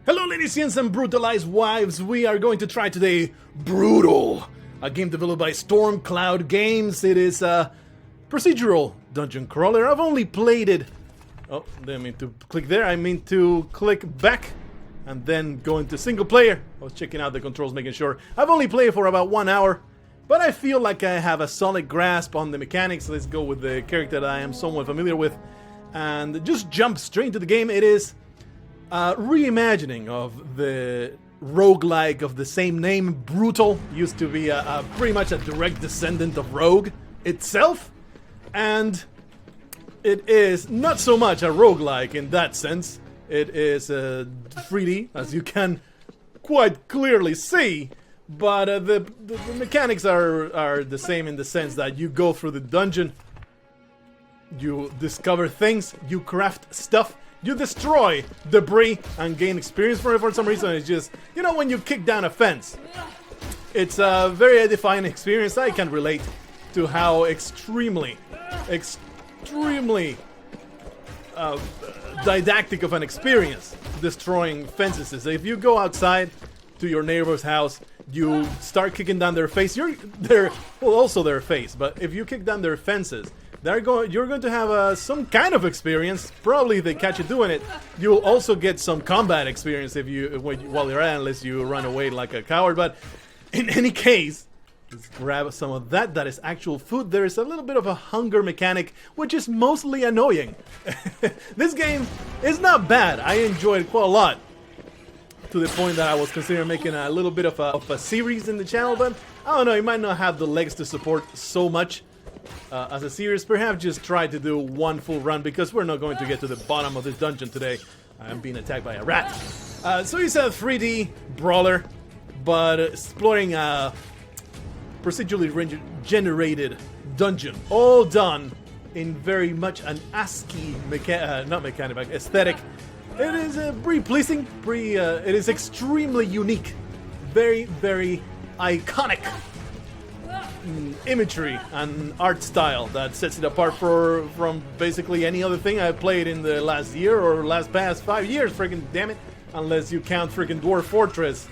Hello ladies and some Brutalize wives, we are going to try today Brutal, a game developed by Stormcloud Games. It is a procedural dungeon crawler. I've only played it, oh, didn't mean to click there, I mean to click back and then go into single player. I was checking out the controls, making sure. I've only played for about 1 hour, but I feel like I have a solid grasp on the mechanics. Let's go with the character that I am somewhat familiar with and just jump straight into the game. It is reimagining of the roguelike of the same name. Brutal used to be pretty much a direct descendant of Rogue itself, and it is not so much a roguelike in that sense. It is 3D, as you can quite clearly see, but the mechanics are the same in the sense that you go through the dungeon, you discover things, you craft stuff, you destroy debris and gain experience for it. For some reason, it's just, you know, when you kick down a fence. It's a very edifying experience. I can relate to how extremely didactic of an experience destroying fences is. If you go outside to your neighbor's house, you start kicking down their face. Also their face, but if you kick down their fences, you're going to have some kind of experience. Probably if they catch you doing it, you'll also get some combat experience while you're at, unless you run away like a coward. But in any case, let's grab some of that. That is actual food. There is a little bit of a hunger mechanic, which is mostly annoying. This game is not bad. I enjoyed it quite a lot, to the point that I was considering making a little bit of a series in the channel. But I don't know, it might not have the legs to support so much as a series. Perhaps just try to do one full run, because we're not going to get to the bottom of this dungeon today. I'm being attacked by a rat. So it's a 3D brawler, but exploring a procedurally generated dungeon, all done in very much an ASCII aesthetic. It is pretty pleasing, it is extremely unique, very iconic imagery and art style that sets it apart from basically any other thing I've played in the last year or past 5 years, freaking damn it, unless you count freaking Dwarf Fortress,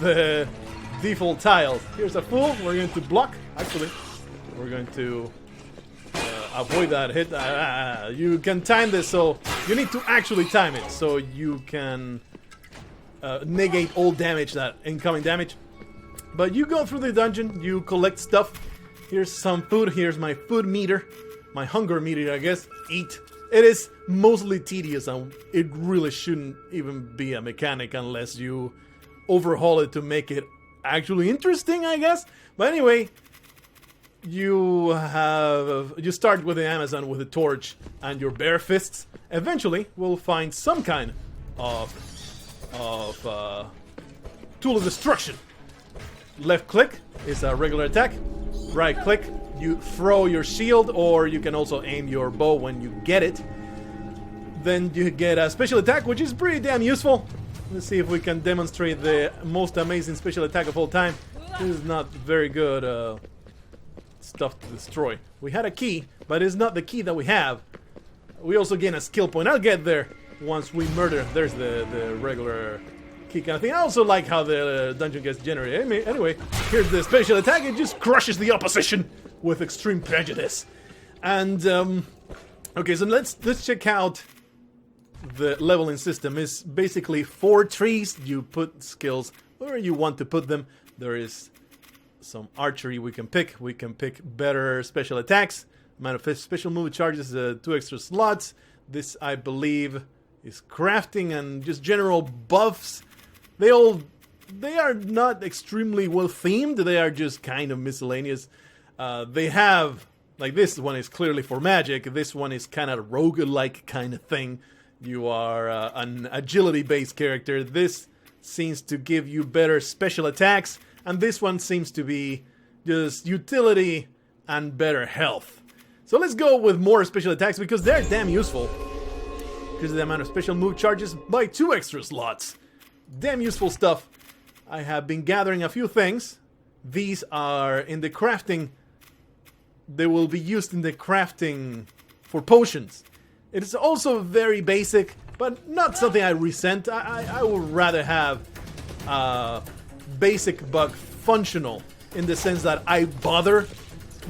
the default tiles. Here's a fool, we're going to block, actually, we're going to avoid that hit. You can time this, so you need to actually time it, so you can negate all damage, that incoming damage. But you go through the dungeon, you collect stuff. Here's some food, here's my food meter. My hunger meter, I guess. Eat. It is mostly tedious, and it really shouldn't even be a mechanic unless you overhaul it to make it actually interesting, I guess. But anyway, you start with the Amazon with a torch and your bare fists. Eventually, we'll find some kind of tool of destruction. Left click is a regular attack. Right click, you throw your shield, or you can also aim your bow when you get it. Then you get a special attack, which is pretty damn useful. Let's see if we can demonstrate the most amazing special attack of all time. This is not very good stuff to destroy. We had a key, but it's not the key that we have. We also gain a skill point. I'll get there once we murder. There's the regular key kind of thing. I also like how the dungeon gets generated. Anyway, here's the special attack. It just crushes the opposition with extreme prejudice. And okay, so let's check out the leveling system. It's basically 4 trees. You put skills where you want to put them. There is some archery we can pick. We can pick better special attacks. Amount of special move charges, 2 extra slots. This, I believe, is crafting and just general buffs. They are not extremely well themed. They are just kind of miscellaneous. They have, like, this one is clearly for magic. This one is kind of roguelike kind of thing. You are an agility based character. This seems to give you better special attacks, and this one seems to be just utility and better health. So let's go with more special attacks, because they're damn useful. Here's the amount of special move charges by 2 extra slots. Damn useful stuff. I have been gathering a few things. These are in the crafting. They will be used in the crafting for potions. It is also very basic. but not something I resent. I would rather have basic bug functional in the sense that I bother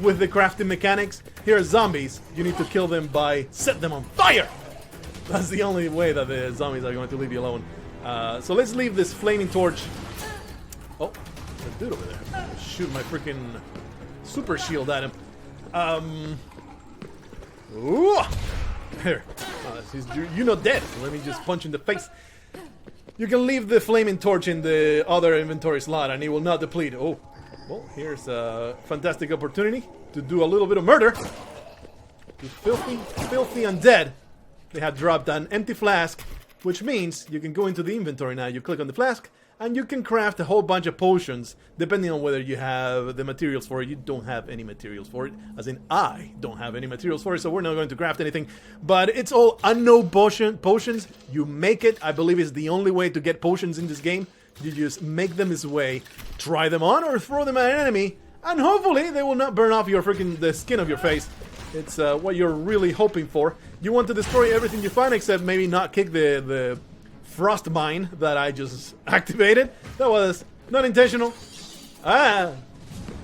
with the crafting mechanics. Here are zombies. You need to kill them by set them on fire. That's the only way that the zombies are going to leave you alone. So let's leave this flaming torch. Oh, there's a dude over there. Shoot my freaking super shield at him. Ooh, here. You're not dead. Let me just punch in the face. You can leave the flaming torch in the other inventory slot and it will not deplete. Oh, well, here's a fantastic opportunity to do a little bit of murder. You filthy undead. They have dropped an empty flask, which means you can go into the inventory now. You click on the flask, and you can craft a whole bunch of potions, depending on whether you have the materials for it. You don't have any materials for it, as in I don't have any materials for it, so we're not going to craft anything. But it's all unknown potions. You make it. I believe it's the only way to get potions in this game. You just make them this way, try them on, or throw them at an enemy, and hopefully they will not burn off the skin of your face. It's what you're really hoping for. You want to destroy everything you find, except maybe not kick the frost mine that I just activated. That was not intentional. Ah,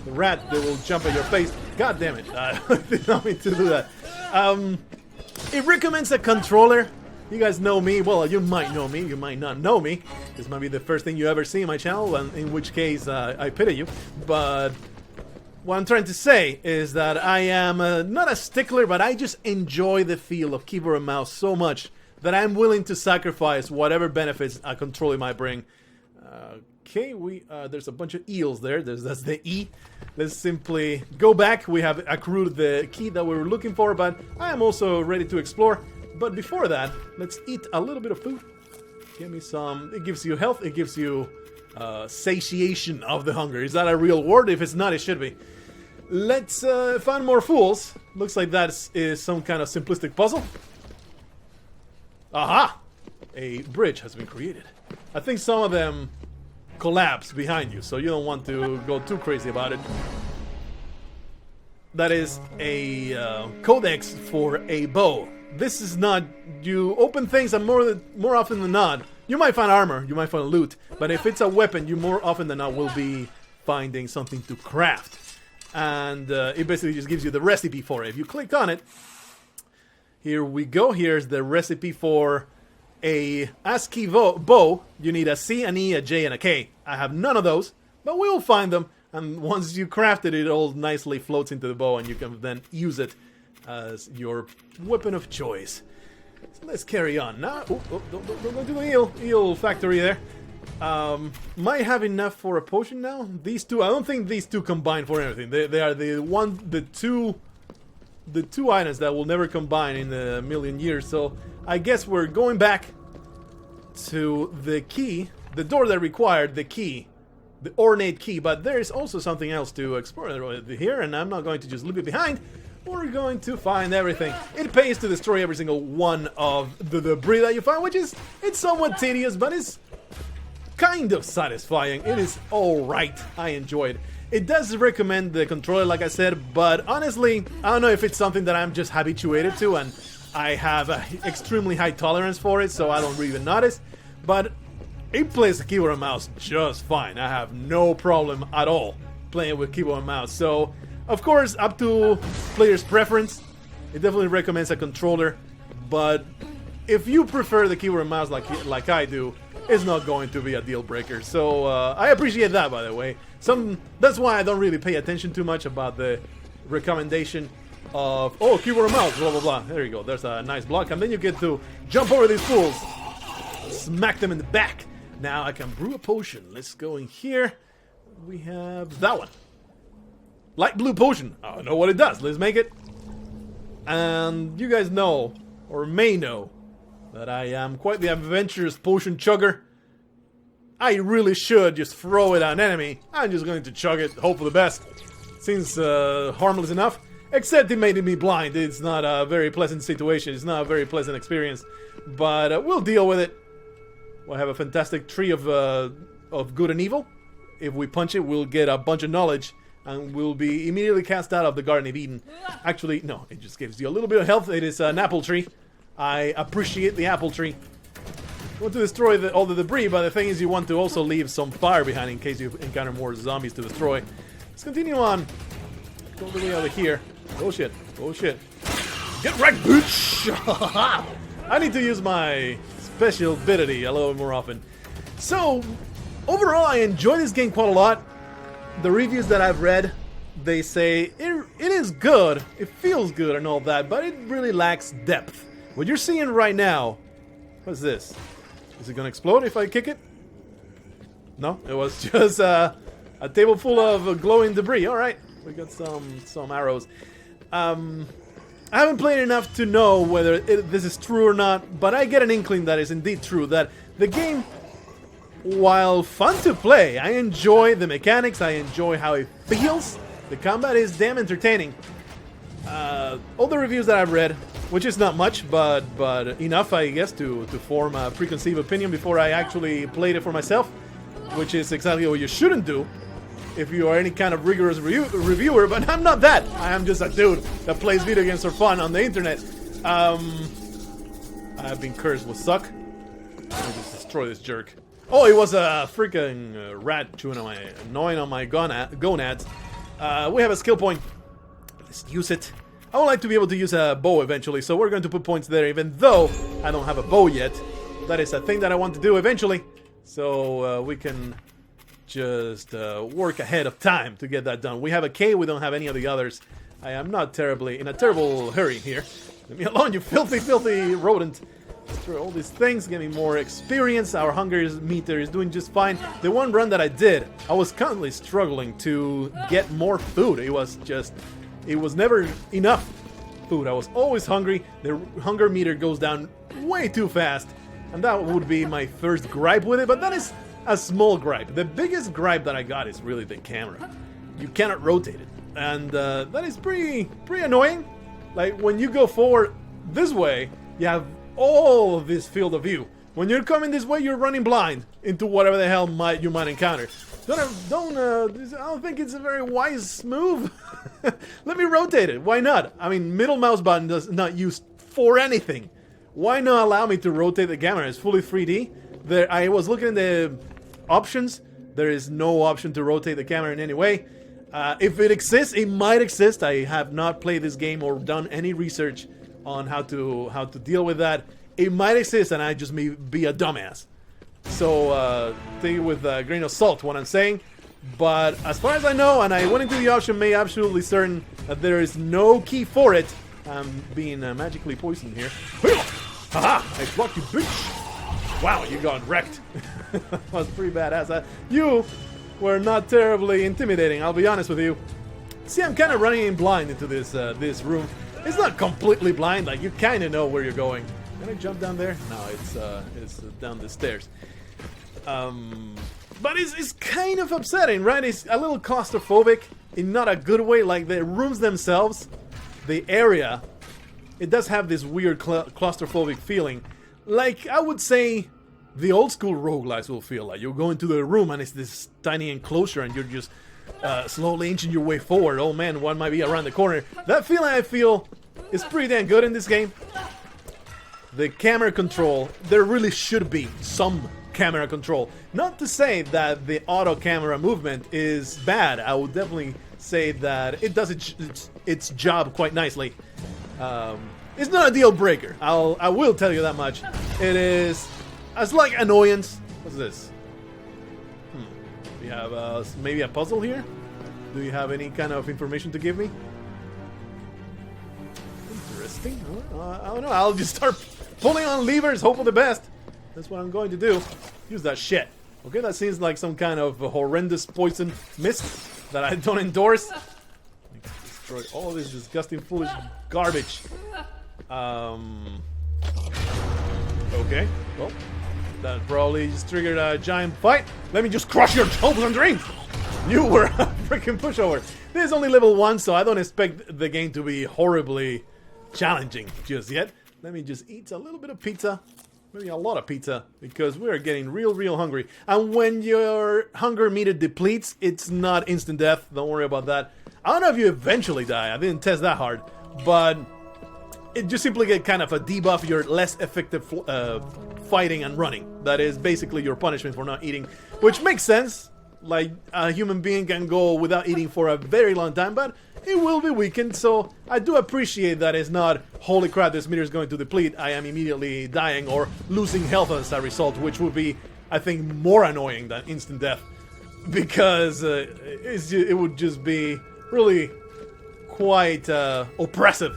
the rat that will jump at your face. God damn it! I did not mean to do that. It recommends a controller. You guys know me. Well, you might know me. You might not know me. This might be the first thing you ever see on my channel, and in which case I pity you. But what I'm trying to say is that I am not a stickler, but I just enjoy the feel of keyboard and mouse so much that I'm willing to sacrifice whatever benefits a controller might bring. Okay, there's a bunch of eels there. That's the E. Let's simply go back. We have accrued the key that we were looking for, but I am also ready to explore. But before that, let's eat a little bit of food. Give me some. It gives you health. It gives you satiation of the hunger. Is that a real word? If it's not, it should be. Let's find more fools. Looks like that is some kind of simplistic puzzle. Aha! A bridge has been created. I think some of them collapse behind you, so you don't want to go too crazy about it. That is a codex for a bow. This is not... You open things and more often than not, you might find armor, you might find loot, but if it's a weapon, you more often than not will be finding something to craft. And it basically just gives you the recipe for it. If you click on it, here we go. Here's the recipe for a ASCII bow. You need a C, an E, a J, and a K. I have none of those, but we'll find them. And once you craft it, it all nicely floats into the bow, and you can then use it as your weapon of choice. So let's carry on. Now, don't do the eel factory there. Might have enough for a potion now. These two, I don't think these two combine for anything. They are the two items that will never combine in a million years. So I guess we're going back to the key, the door that required the key, the ornate key. But there is also something else to explore here, and I'm not going to just leave it behind. We're going to find everything. It pays to destroy every single one of the debris that you find, which is, it's somewhat tedious, but it's kind of satisfying. It is alright. I enjoy it. It does recommend the controller, like I said, but honestly, I don't know if it's something that I'm just habituated to, and I have an extremely high tolerance for it, so I don't really notice. But it plays the keyboard and mouse just fine. I have no problem at all playing with keyboard and mouse. So, of course, up to player's preference. It definitely recommends a controller, but if you prefer the keyboard and mouse like I do, it's not going to be a deal breaker. So I appreciate that, by the way. That's why I don't really pay attention too much about the recommendation of keyboard and mouse, blah blah blah. There you go. There's a nice block, and then you get to jump over these fools, smack them in the back. Now I can brew a potion. Let's go in here. We have that one. Light blue potion. I don't know what it does. Let's make it. And you guys know, or may know, that I am quite the adventurous potion chugger. I really should just throw it at an enemy. I'm just going to chug it, hope for the best. Seems harmless enough. Except it made me blind. It's not a very pleasant situation. It's not a very pleasant experience. But we'll deal with it. We'll have a fantastic tree of good and evil. If we punch it, we'll get a bunch of knowledge. And we'll be immediately cast out of the Garden of Eden. Actually, no, it just gives you a little bit of health. It is an apple tree. I appreciate the apple tree. You want to destroy all the debris, but the thing is you want to also leave some fire behind in case you encounter more zombies to destroy. Let's continue on. Go all the way over here. Oh shit. Oh shit. Get wrecked, bitch! I need to use my special ability a little more often. So, overall I enjoy this game quite a lot. The reviews that I've read, they say it is good, it feels good and all that, but it really lacks depth. What you're seeing right now, what's this? Is it gonna explode if I kick it? No, it was just a table full of glowing debris. Alright, we got some arrows. I haven't played enough to know whether this is true or not, but I get an inkling that it's indeed true, that the game, while fun to play, I enjoy the mechanics, I enjoy how it feels. The combat is damn entertaining. All the reviews that I've read, which is not much, but enough, I guess, to form a preconceived opinion before I actually played it for myself, which is exactly what you shouldn't do if you are any kind of rigorous reviewer, but I'm not that. I am just a dude that plays video games for fun on the internet. I've been cursed with suck. Let me just destroy this jerk. Oh, it was a freaking rat chewing on my, gnawing on my gonads. We have a skill point. Let's use it. I would like to be able to use a bow eventually, so we're going to put points there, even though I don't have a bow yet. That is a thing that I want to do eventually, so we can just work ahead of time to get that done. We have a K, we don't have any of the others. I am not in a terrible hurry here. Leave me alone, you filthy, filthy rodent. Destroy all these things, get me more experience. Our hunger meter is doing just fine. The one run that I did, I was constantly struggling to get more food. It was never enough food. I was always hungry. The hunger meter goes down way too fast, and that would be my first gripe with it, but that is a small gripe. The biggest gripe that I got is really the camera. You cannot rotate it, and that is pretty annoying. Like, when you go forward this way, you have all of this field of view. When you're coming this way, you're running blind into whatever the hell you might encounter. I don't think it's a very wise move. Let me rotate it. Why not? I mean, middle mouse button does not used for anything. Why not allow me to rotate the camera? It's fully 3D. There, I was looking at the options. There is no option to rotate the camera in any way. If it exists, it might exist. I have not played this game or done any research on how to deal with that. It might exist, and I just may be a dumbass. So take it with a grain of salt, what I'm saying. But as far as I know, and I went into the option, made absolutely certain that there is no key for it. I'm being magically poisoned here. Haha! I blocked you, bitch! Wow, you got wrecked. That was pretty badass. You were not terribly intimidating, I'll be honest with you. See, I'm kind of running in blind into this room. It's not completely blind, like you kind of know where you're going. Can I jump down there? No, it's down the stairs. But it's kind of upsetting, right? It's a little claustrophobic in not a good way. Like the rooms themselves, the area, it does have this weird claustrophobic feeling. Like, I would say the old school roguelites will feel like. You go into the room and it's this tiny enclosure and you're just slowly inching your way forward. Oh man, one might be around the corner. That feeling, I feel, is pretty damn good in this game. The camera control, there really should be some camera control. Not to say that the auto camera movement is bad. I would definitely say that it does its job quite nicely. It's not a deal breaker. I will tell you that much. It is a slight annoyance. What's this? We have maybe a puzzle here. Do you have any kind of information to give me? Interesting. I don't know. I'll just start pulling on levers, hope for the best. That's what I'm going to do. Use that shit. Okay, that seems like some kind of horrendous poison mist that I don't endorse. Destroy all this disgusting, foolish garbage. Okay, well, that probably just triggered a giant fight. Let me just crush your hopes and dreams. You were a freaking pushover. This is only level 1, so I don't expect the game to be horribly challenging just yet. Let me just eat a little bit of pizza. Maybe a lot of pizza, because we're getting real hungry. And when your hunger meter depletes, it's not instant death. Don't worry about that. I don't know if you eventually die. I didn't test that hard. But it just simply get kind of a debuff. You're less effective fighting and running. That is basically your punishment for not eating, which makes sense. Like, a human being can go without eating for a very long time, but it will be weakened, so I do appreciate that it's not, holy crap, this meter is going to deplete, I am immediately dying or losing health as a result, which would be, I think, more annoying than instant death, because it would just be really quite oppressive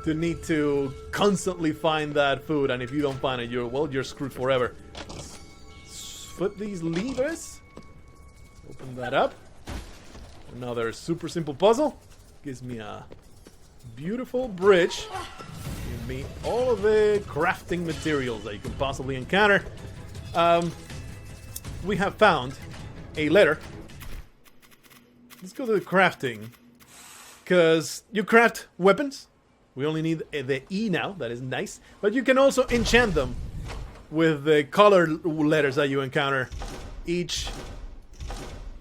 to need to constantly find that food, and if you don't find it, you're screwed forever. Flip these levers. Open that up. Another super simple puzzle. Gives me a beautiful bridge. Give me all of the crafting materials that you can possibly encounter. We have found a letter. Let's go to the crafting. Because you craft weapons. We only need the E now. That is nice. But you can also enchant them with the color letters that you encounter. Each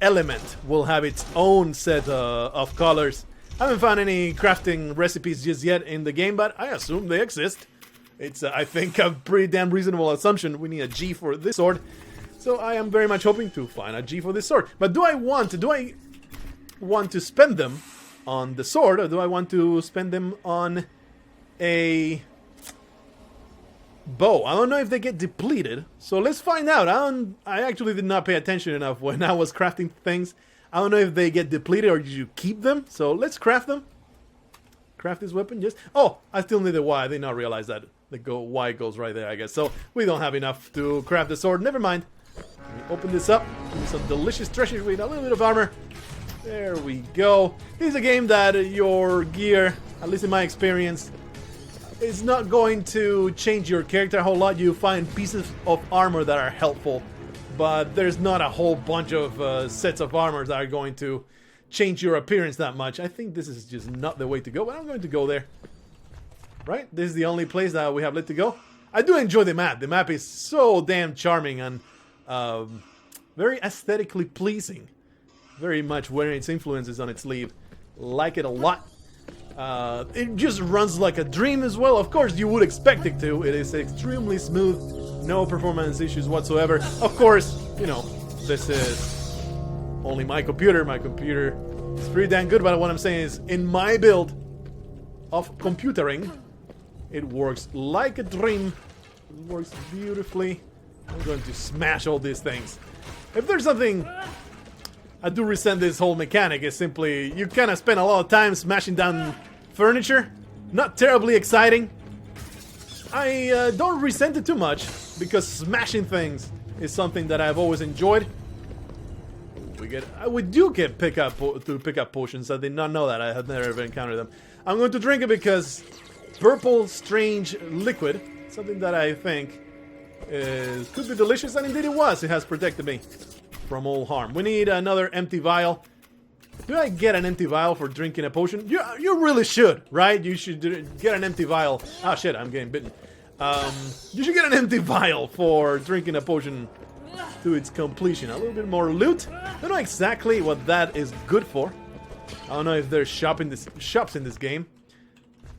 element will have its own set of colors. I haven't found any crafting recipes just yet in the game, but I assume they exist. It's, I think, a pretty damn reasonable assumption. We need a G for this sword, so I am very much hoping to find a G for this sword. But do I want to spend them on the sword, or do I want to spend them on a bow? I don't know if they get depleted, so let's find out. I actually did not pay attention enough when I was crafting things. I don't know if they get depleted or you keep them, so let's craft them. Craft this weapon, yes. Oh, I still need the Y. I did not realize that. The Y goes right there, I guess. So we don't have enough to craft the sword. Never mind. Let me open this up. Give me some delicious treasure with a little bit of armor. There we go. This is a game that your gear, at least in my experience, is not going to change your character a whole lot. You find pieces of armor that are helpful, but there's not a whole bunch of sets of armor that are going to change your appearance that much. I think this is just not the way to go, but I'm going to go there. Right? This is the only place that we have left to go. I do enjoy the map. The map is so damn charming and very aesthetically pleasing. Very much wearing its influences on its sleeve. Like it a lot. It just runs like a dream as well. Of course, you would expect it to. It is extremely smooth. No performance issues whatsoever. Of course, you know, this is only my computer. My computer is pretty damn good, but what I'm saying is, in my build of computering, it works like a dream. It works beautifully. I'm going to smash all these things. If there's something I do resent this whole mechanic, is simply you kind of spend a lot of time smashing down furniture. Not terribly exciting. I don't resent it too much because smashing things is something that I've always enjoyed. We do get pick up potions. I did not know that. I had never ever encountered them. I'm going to drink it because purple strange liquid, something that I think could be delicious, and indeed it was. It has protected me from all harm. We need another empty vial. Do I get an empty vial for drinking a potion? You really should, right? You should get an empty vial. Oh shit, I'm getting bitten. You should get an empty vial for drinking a potion to its completion. A little bit more loot. I don't know exactly what that is good for. I don't know if there's shops in this game.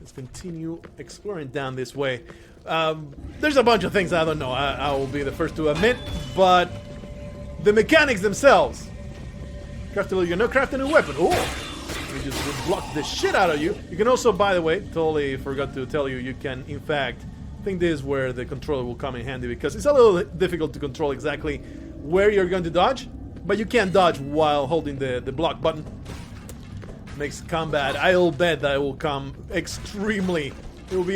Let's continue exploring down this way. There's a bunch of things I don't know. I will be the first to admit, but the mechanics themselves. Craft a new weapon. Oh, we just blocked the shit out of you. You can also, by the way, totally forgot to tell you, you can, in fact, I think this is where the controller will come in handy because it's a little difficult to control exactly where you're going to dodge, but you can dodge while holding the block button. Makes combat, I'll bet that it will be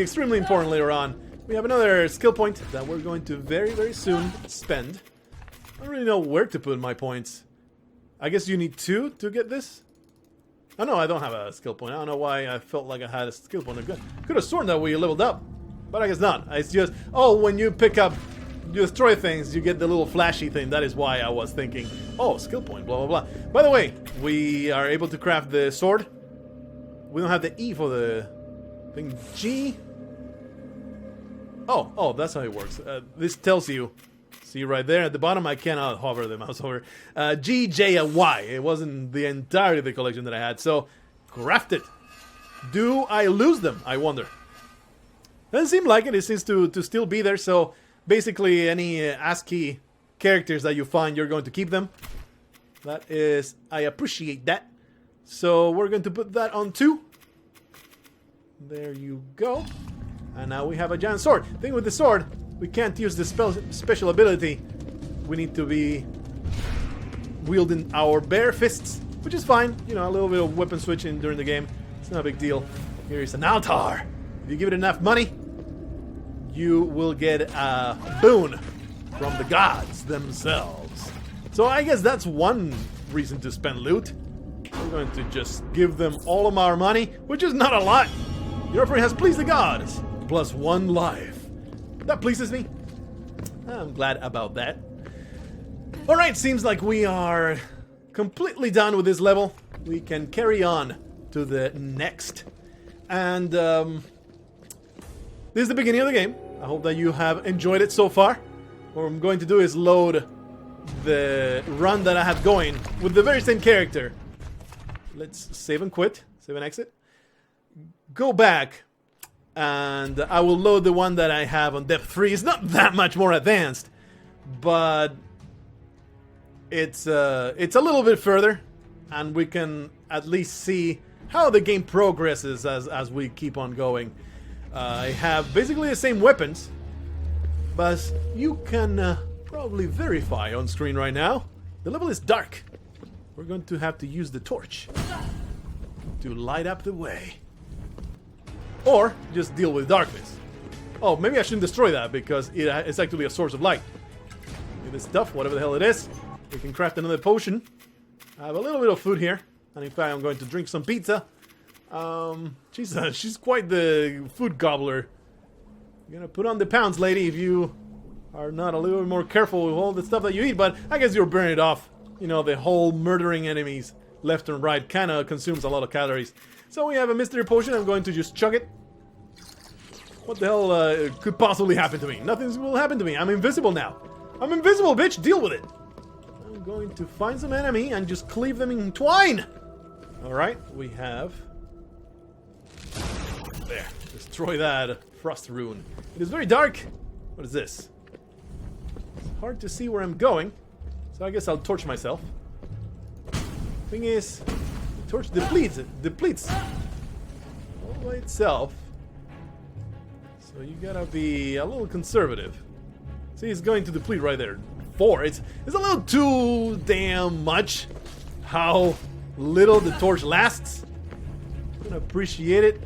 extremely important later on. We have another skill point that we're going to very, very soon spend. I don't really know where to put my points. I guess you need 2 to get this? Oh no, I don't have a skill point. I don't know why I felt like I had a skill point. Could have sworn that we leveled up, but I guess not. It's just, oh, when you destroy things, you get the little flashy thing. That is why I was thinking, oh, skill point, blah, blah, blah. By the way, we are able to craft the sword. We don't have the E for the thing. G. Oh, that's how it works. This tells you. See right there at the bottom, I cannot hover the mouse over. G, J, and Y. It wasn't the entirety of the collection that I had. So, craft it. Do I lose them? I wonder. Doesn't seem like it. It seems to still be there. So basically, any ASCII characters that you find, you're going to keep them. That is, I appreciate that. So we're going to put that on 2. There you go. And now we have a giant sword. Thing with the sword, we can't use the special ability. We need to be wielding our bare fists, which is fine. You know, a little bit of weapon switching during the game. It's not a big deal. Here is an altar. If you give it enough money, you will get a boon from the gods themselves. So I guess that's one reason to spend loot. We're going to just give them all of our money, which is not a lot. Your offering has pleased the gods. Plus 1 life. That pleases me. I'm glad about that. Alright, seems like we are completely done with this level. We can carry on to the next. And this is the beginning of the game. I hope that you have enjoyed it so far. What I'm going to do is load the run that I have going with the very same character. Let's save and quit. Save and exit. Go back. And I will load the one that I have on depth 3. It's not that much more advanced, but it's a little bit further, and we can at least see how the game progresses as we keep on going. I have basically the same weapons, but you can probably verify on screen right now. The level is dark. We're going to have to use the torch to light up the way. Or just deal with darkness. Oh, maybe I shouldn't destroy that because it's actually a source of light. Get this stuff, whatever the hell it is. We can craft another potion. I have a little bit of food here. And in fact, I'm going to drink some pizza. She's quite the food gobbler. You're gonna put on the pounds, lady, if you are not a little bit more careful with all the stuff that you eat. But I guess you'll burn it off. You know, the whole murdering enemies left and right kind of consumes a lot of calories. So we have a mystery potion. I'm going to just chug it. What the hell could possibly happen to me? Nothing will happen to me. I'm invisible now. I'm invisible, bitch. Deal with it. I'm going to find some enemy and just cleave them in twine. Alright, we have... There. Destroy that frost rune. It is very dark. What is this? It's hard to see where I'm going. So I guess I'll torch myself. Thing is... Torch depletes all by itself. So you gotta be a little conservative. See, it's going to deplete right there. 4. It's a little too damn much how little the torch lasts. I'm gonna appreciate it.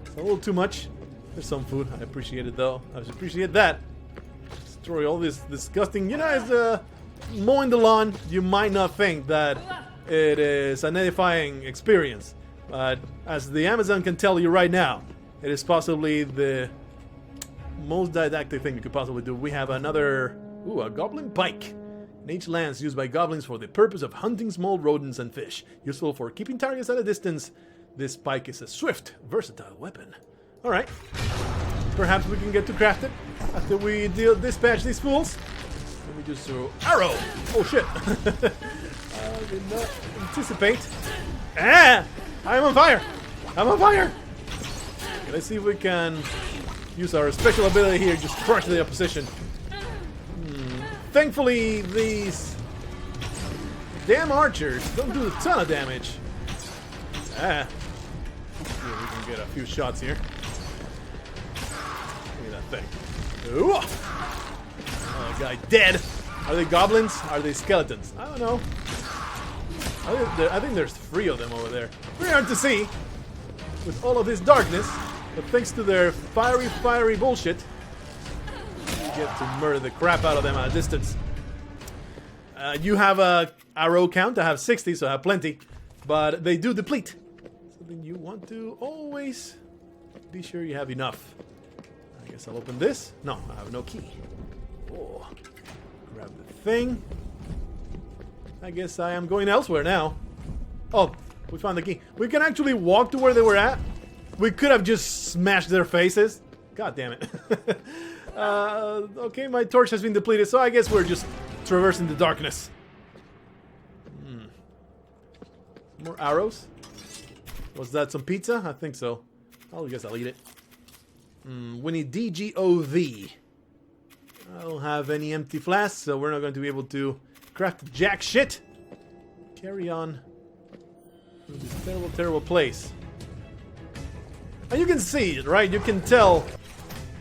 It's a little too much. There's some food. I appreciate it though. I appreciate that. Destroy all this disgusting. You know, as mowing the lawn, you might not think that it is an edifying experience, but as the Amazon can tell you right now, it is possibly the most didactic thing you could possibly do. We have another, a goblin pike. An ancient lance used by goblins for the purpose of hunting small rodents and fish. Useful for keeping targets at a distance. This pike is a swift, versatile weapon. Alright. Perhaps we can get to craft it after we dispatch these fools. Let me just throw arrow. Oh shit. I did not anticipate. Ah! I'm on fire! I'm on fire! Okay, let's see if we can use our special ability here, just crush the opposition. Thankfully, these damn archers don't do a ton of damage. Ah. Let's see if we can get a few shots here. Look at that thing. Ooh! Oh, guy dead. Are they goblins? Are they skeletons? I don't know. I think there's 3 of them over there. Very hard to see with all of this darkness, but thanks to their fiery bullshit, you get to murder the crap out of them at a distance. You have a arrow count. I have 60, so I have plenty, but they do deplete. So then you want to always be sure you have enough. I guess I'll open this. No, I have no key. Oh, grab the thing. I guess I am going elsewhere now. Oh, we found the key. We can actually walk to where they were at. We could have just smashed their faces. God damn it. Okay, my torch has been depleted, so I guess we're just traversing the darkness. More arrows. Was that some pizza? I think so. I guess I'll eat it. We need DGOV. I don't have any empty flasks, so we're not going to be able to craft jack shit. Carry on through this terrible, terrible place. And you can see it, right? You can tell.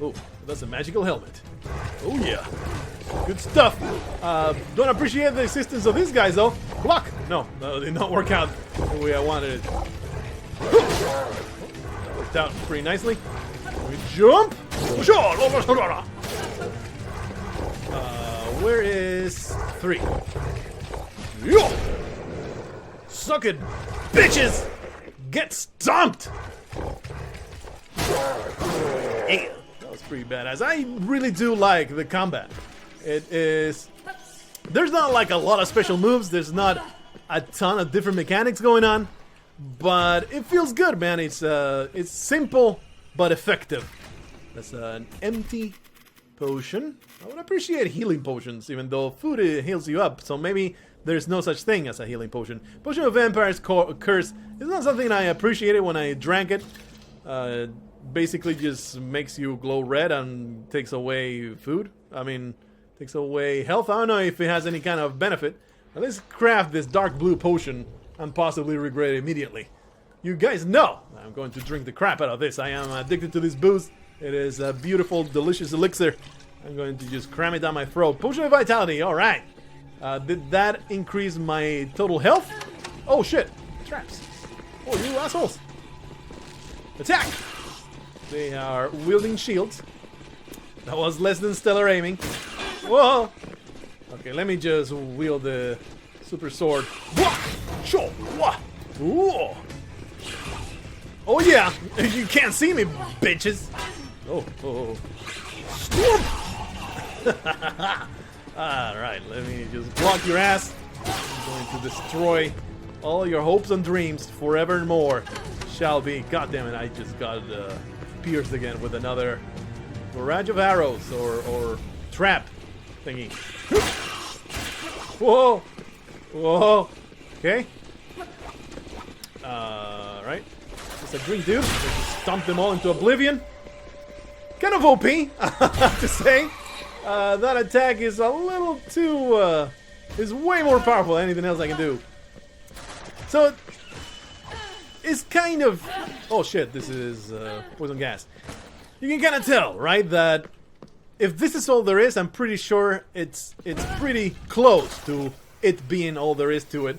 Oh, that's a magical helmet. Oh yeah, good stuff. Don't appreciate the existence of these guys though. Block! No, that did not work out the way I wanted it. That worked out pretty nicely. We jump. Where is 3? Yo! Suck it, bitches! Get stomped! Yeah, that was pretty badass. I really do like the combat. It is... There's not like a lot of special moves. There's not a ton of different mechanics going on. But it feels good, man. It's simple but effective. That's an empty potion. I would appreciate healing potions, even though food heals you up. So maybe there's no such thing as a healing potion. Potion of Vampire's Curse is not something I appreciated when I drank it. Basically just makes you glow red and takes away food. I mean, takes away health. I don't know if it has any kind of benefit. But let's craft this dark blue potion and possibly regret it immediately. You guys know I'm going to drink the crap out of this. I am addicted to this booze. It is a beautiful, delicious elixir. I'm going to just cram it down my throat. Potion of Vitality, alright. Did that increase my total health? Oh shit, traps. Oh, you assholes. Attack! They are wielding shields. That was less than stellar aiming. Whoa! Okay, let me just wield the super sword. Ooh. Oh yeah! You can't see me, bitches! Oh. Storm! Alright, let me just block your ass. I'm going to destroy all your hopes and dreams forevermore. Shall be. God damn it, I just got pierced again with another barrage of arrows or trap thingy. Whoa! Whoa! Okay. Right. It's a green dude. Just stomp them all into oblivion. Kind of OP, I have to say. That attack is a little too, is way more powerful than anything else I can do. So, it's kind of... Oh shit, this is poison gas. You can kind of tell, right, that if this is all there is, I'm pretty sure it's pretty close to it being all there is to it.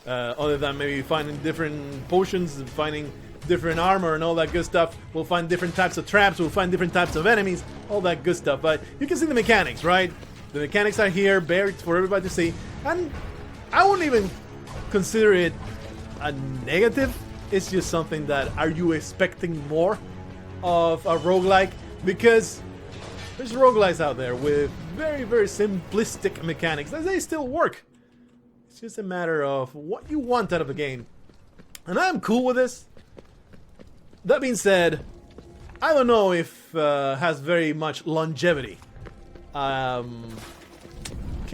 Other than maybe finding different potions, finding different armor and all that good stuff. We'll find different types of traps, we'll find different types of enemies, all that good stuff. But you can see the mechanics, right? The mechanics are here, buried for everybody to see. And I wouldn't even consider it a negative. It's just something that, are you expecting more of a roguelike? Because there's roguelikes out there with very, very simplistic mechanics. And they still work. It's just a matter of what you want out of a game. And I'm cool with this. That being said, I don't know if has very much longevity. Can't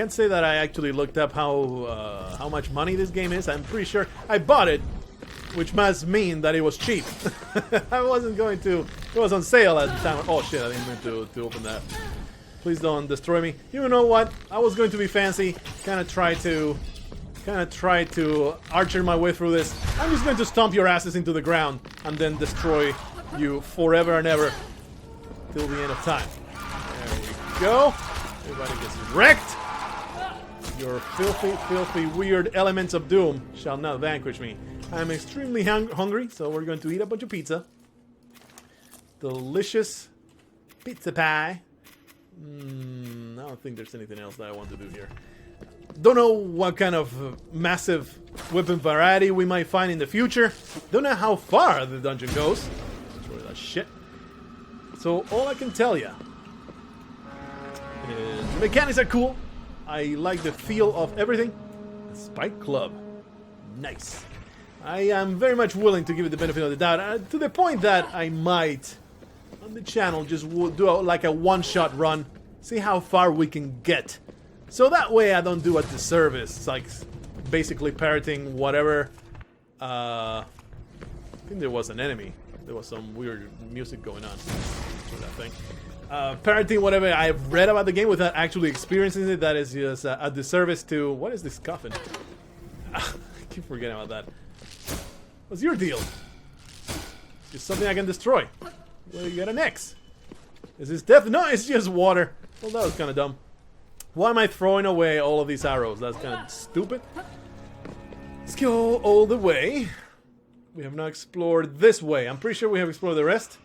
say that I actually looked up how much money this game is. I'm pretty sure I bought it, which must mean that it was cheap. I wasn't going to. It was on sale at the time. Oh shit! I didn't mean to open that. Please don't destroy me. You know what? I was going to be fancy. Kind of try to archer my way through this. I'm just going to stomp your asses into the ground and then destroy you forever and ever till the end of time. There we go. Everybody gets wrecked. Your filthy, filthy, weird elements of doom shall not vanquish me. I'm extremely hungry, so we're going to eat a bunch of pizza. Delicious pizza pie. I don't think there's anything else that I want to do here. Don't know what kind of massive weapon variety we might find in the future. Don't know how far the dungeon goes. Destroy that shit. So all I can tell you is the mechanics are cool. I like the feel of everything. The Spike Club. Nice. I am very much willing to give it the benefit of the doubt. To the point that I might, on the channel, just do like a one-shot run. See how far we can get. So that way I don't do a disservice. It's like basically parroting whatever. I think there was an enemy. There was some weird music going on. that thing. Parenting, whatever I've read about the game without actually experiencing it, that is just a disservice to... What is this coffin? I keep forgetting about that. What's your deal? Just something I can destroy. Well, you got an X. Is this death? No, it's just water. Well, that was kind of dumb. Why am I throwing away all of these arrows? That's kind of stupid. Let's go all the way. We have not explored this way. I'm pretty sure we have explored the rest.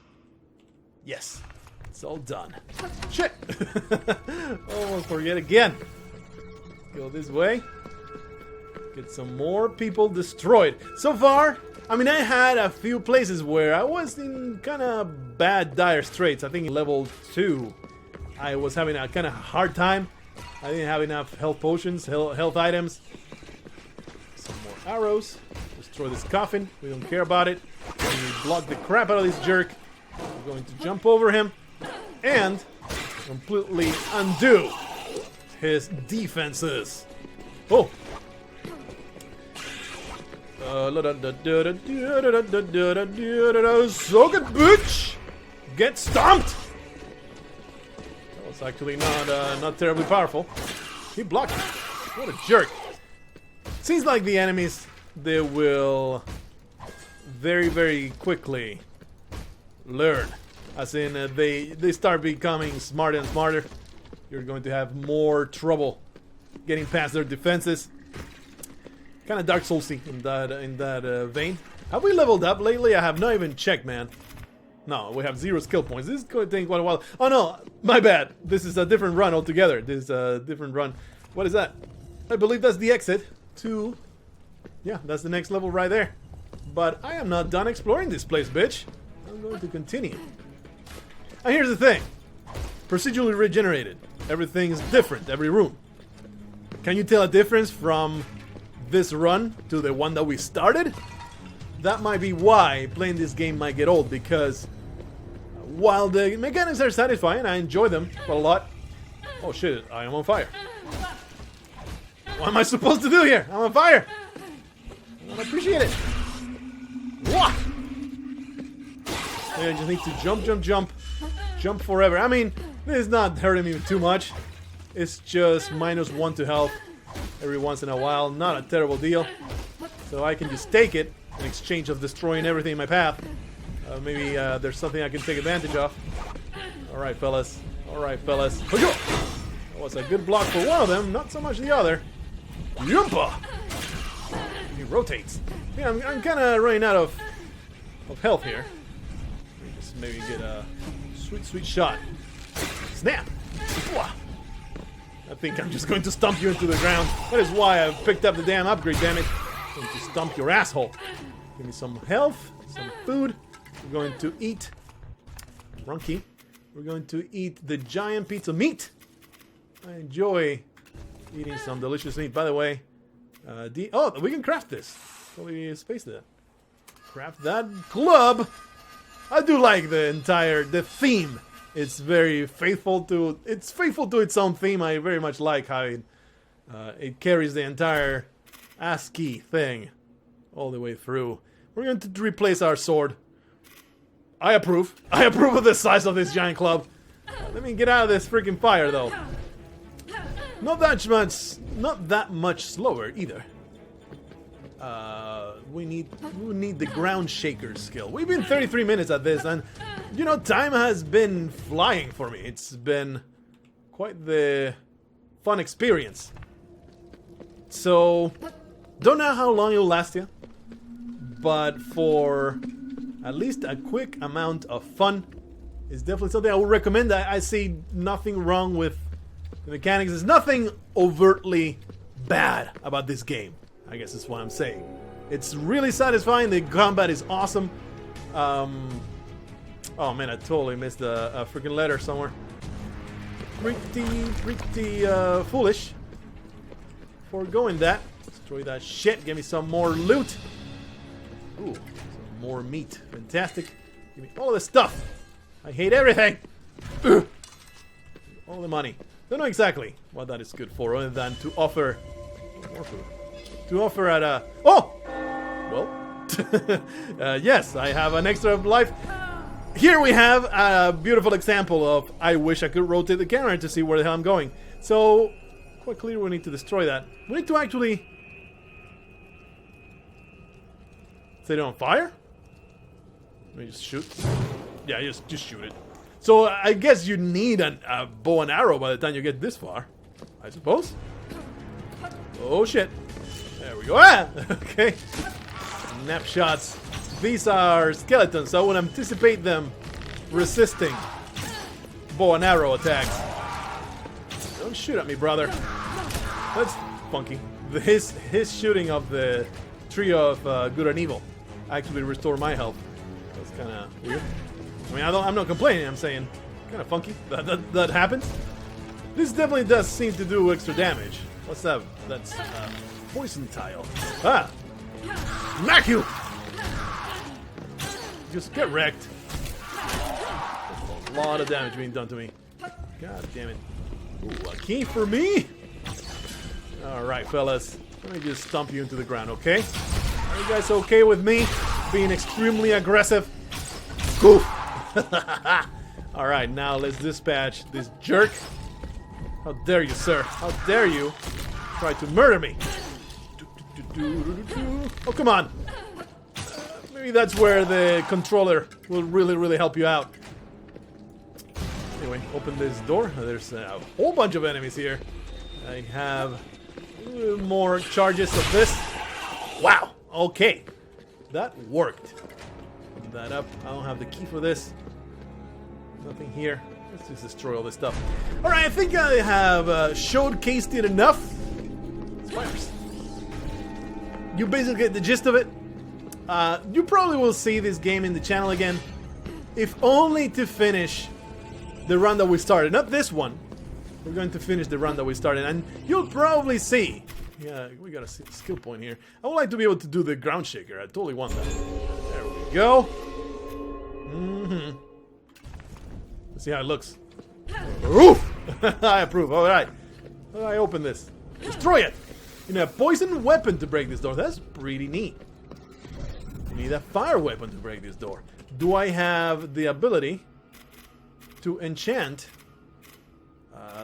Yes. It's all done. Shit! Almost forget again. Go this way. Get some more people destroyed. So far, I mean, I had a few places where I was in kind of bad, dire straits. I think in level 2, I was having a kind of hard time. I didn't have enough health potions, health items. Some more arrows. Destroy this coffin. We don't care about it. We block the crap out of this jerk. We're going to jump over him and completely undo his defenses. Oh! So good, bitch! Get stomped! That was actually not terribly powerful. He blocked me. What a jerk. Seems like the enemies, they will very, very quickly learn. As in, they start becoming smarter and smarter. You're going to have more trouble getting past their defenses. Kind of Dark Soulsy in that vein. Have we leveled up lately? I have not even checked, man. No, we have 0 skill points. This is going to take quite a while. Oh no, my bad. This is a different run altogether. This is a different run. What is that? I believe that's the exit to... Yeah, that's the next level right there. But I am not done exploring this place, bitch. I'm going to continue. And here's the thing. Procedurally regenerated. Everything's different, every room. Can you tell a difference from this run to the one that we started? That might be why playing this game might get old, because while the mechanics are satisfying, I enjoy them quite a lot. Oh shit, I am on fire. What am I supposed to do here? I'm on fire. I don't appreciate it. What? I just need to jump forever. I mean, this is not hurting me too much. It's just -1 to health every once in a while. Not a terrible deal. So I can just take it in exchange of destroying everything in my path. Maybe there's something I can take advantage of. Alright, fellas. Alright, fellas. That was a good block for one of them, not so much the other. Yumpa! He rotates. Yeah, I'm kind of running out of health here. Just maybe get a sweet shot. Snap! I think I'm just going to stomp you into the ground. That is why I've picked up the damn upgrade, damn it. I'm going to stomp your asshole. Give me some health, some food. We're going to eat... Wrong key. We're going to eat the giant pizza meat. I enjoy eating some delicious meat. By the way, oh, we can craft this. Totally spaced that. Craft that club. I do like the theme. It's very faithful to... It's faithful to its own theme. I very much like how it carries the entire ASCII thing all the way through. We're going to replace our sword. I approve. I approve of the size of this giant club. Let me get out of this freaking fire, though. Not that much slower either. We need the ground shaker skill. We've been 33 minutes at this, and you know, time has been flying for me. It's been quite the fun experience. So, don't know how long it'll last you, but for at least a quick amount of fun, it's definitely something I would recommend. I see nothing wrong with the mechanics. There's nothing overtly bad about this game, I guess is what I'm saying. It's really satisfying. The combat is awesome. Oh man, I totally missed a freaking letter somewhere. Pretty foolish. Foregoing that. Destroy that shit. Give me some more loot. Ooh, some more meat. Fantastic. Give me all of this stuff. I hate everything. Ugh. All the money. Don't know exactly what that is good for, other than to offer more food. To offer at a... Oh! Well, yes, I have an extra life. here we have a beautiful example of I wish I could rotate the camera to see where the hell I'm going. So, quite clear we need to destroy that. We need to actually set it on fire? Let me just shoot. Yeah, just shoot it. So, I guess you need a bow and arrow by the time you get this far, I suppose. Oh shit. There we go. Ah! Okay. Snapshots. These are skeletons, so I would anticipate them resisting bow and arrow attacks. Don't shoot at me, brother. That's funky. His shooting of the tree of good and evil actually restored my health. That's kind of weird. I mean, I'm not complaining. I'm saying kind of funky that happens. This definitely does seem to do extra damage. What's that? That's poison tile. Ah! Smack you! Just get wrecked. A lot of damage being done to me. God damn it. Ooh, a key for me? Alright, fellas. Let me just stomp you into the ground, okay? Are you guys okay with me being extremely aggressive? Cool. Alright, now let's dispatch this jerk. How dare you, sir? How dare you try to murder me? Oh, come on. Maybe that's where the controller will really help you out. Anyway, open this door. There's a whole bunch of enemies here. I have more charges of this. Wow. Okay. That worked. Open that up. I don't have the key for this. Nothing here. Let's just destroy all this stuff. Alright, I think I have showcased it enough. Spiders. You basically get the gist of it. You probably will see this game in the channel again, if only to finish the run that we started. Not this one. We're going to finish the run that we started, and you'll probably see. Yeah, we got a skill point here. I would like to be able to do the ground shaker. I totally want that. There we go. Let's see how it looks. Oof! I approve. All right. How do I open this? Destroy it. You need a poison weapon to break this door. That's pretty neat. You need a fire weapon to break this door. Do I have the ability to enchant?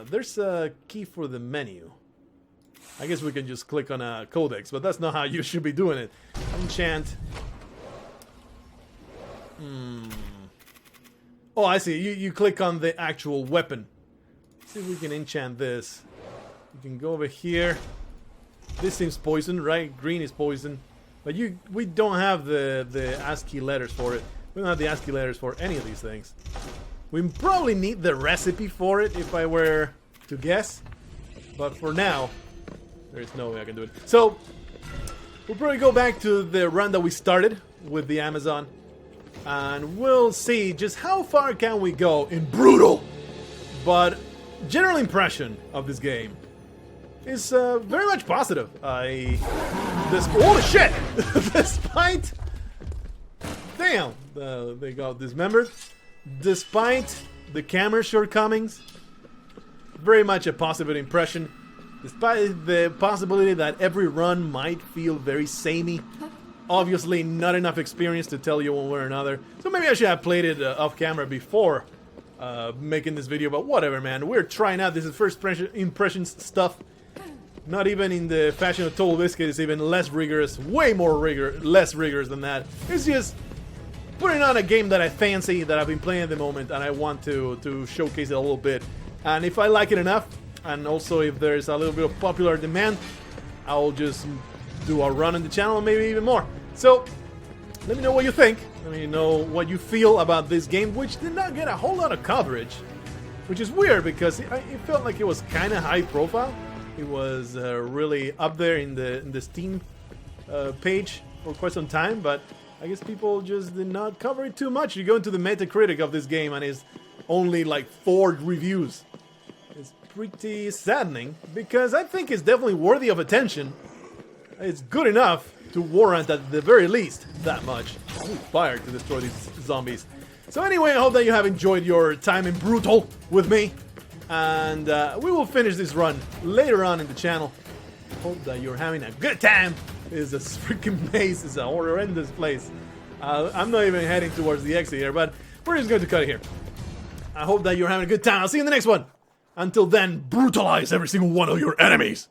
There's a key for the menu. I guess we can just click on a codex, but that's not how you should be doing it. Enchant. Oh, I see. You click on the actual weapon. Let's see if we can enchant this. You can go over here. This seems poison, right? Green is poison. But we don't have the ASCII letters for it. We don't have the ASCII letters for any of these things. We probably need the recipe for it if I were to guess. But for now, there is no way I can do it. So, we'll probably go back to the run that we started with the Amazon. And we'll see just how far can we go in Brutal. But general impression of this game is very much positive. Holy shit! Despite... Damn! They got dismembered. Despite the camera shortcomings, very much a positive impression. Despite the possibility that every run might feel very samey. Obviously not enough experience to tell you one way or another. So maybe I should have played it off camera before making this video, but whatever, man. We're trying out. This is first impressions stuff. Not even in the fashion of Total Biscuit is even less rigorous, way more less rigorous than that. It's just putting on a game that I fancy, that I've been playing at the moment, and I want to showcase it a little bit. And if I like it enough, and also if there's a little bit of popular demand, I'll just do a run on the channel, and maybe even more. So, let me know what you think. Let me know what you feel about this game, which did not get a whole lot of coverage. Which is weird, because it felt like it was kind of high profile. It was really up there in the Steam page for quite some time, but I guess people just did not cover it too much. You go into the Metacritic of this game and it's only like 4 reviews. It's pretty saddening, because I think it's definitely worthy of attention. It's good enough to warrant at the very least that much. Ooh, fire to destroy these zombies. So anyway, I hope that you have enjoyed your time in Brutal with me. And we will finish this run later on in the channel. Hope that you're having a good time. It's a freaking maze. It's a horrendous place. I'm not even heading towards the exit here, but we're just going to cut it here. I hope that you're having a good time. I'll see you in the next one. Until then, brutalize every single one of your enemies.